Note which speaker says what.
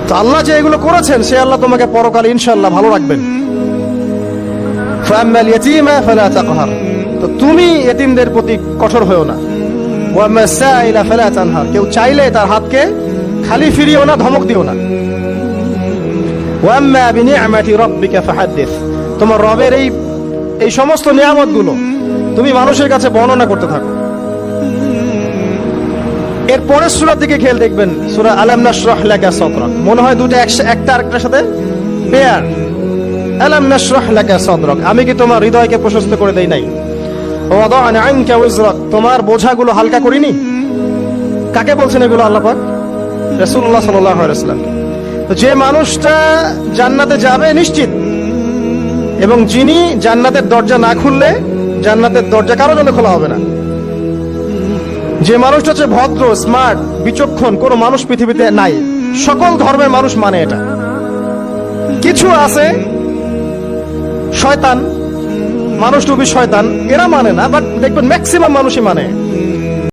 Speaker 1: তো আল্লাহ যে এগুলো করেছেন সে আল্লাহ তোমাকে পরকালে ইনশাআল্লাহ ভালো রাখবেন। ফাআম্মাল ইয়াতীমা ফালা তাকহার, তো তুমি এতিমদের প্রতি কঠোর হয়ো না। ওয়াম্মা সাইলা ফালা তানহার, কেউ চাইলে তার হাতকে খালি ফিরিও না, ধমক দিও না। ওয়াম্মা বিনিআমাতি রাব্বিকা ফাহাদ্দিস, তোমার রবের এই সমস্ত নিয়ামতগুলো তুমি মানুষের কাছে বর্ণনা করতে থাকো। এর পরের সূরার দিকে খেয়াল দেখবেন, সূরা আলাম নাশরাহ লাকা সাদরাক, মনে হয় দুটো একটা আরেকটার সাথে পেয়ার। আলাম নাশরাহ লাকা সাদরাক, আমি কি তোমার হৃদয়কে প্রশস্ত করে দেই নাই? ওয়াদা'না আনকা ওয়িজরাক, তোমার বোঝাগুলো হালকা করিনি? কাকে বলছেন এগুলো আল্লাহ পাক? রাসূলুল্লাহ সাল্লাল্লাহু আলাইহি ওয়াসাল্লাম। তো যে মানুষটা জান্নাতে যাবে নিশ্চিত, এবং যিনি জান্নাতের দরজা না খুললে জান্নাতের দরজা কারো জন্য খোলা হবে না। যে মানুষটা হচ্ছে ভদ্র, স্মার্ট, বিচক্ষণ, কোন মানুষ পৃথিবীতে নাই। সকল ধর্মের মানুষ মানে এটা। কিছু আছে শয়তান, মানুষ টুবি শয়তান, এরা মানে না, বাট দেখবেন ম্যাক্সিমাম মানুষই মানে।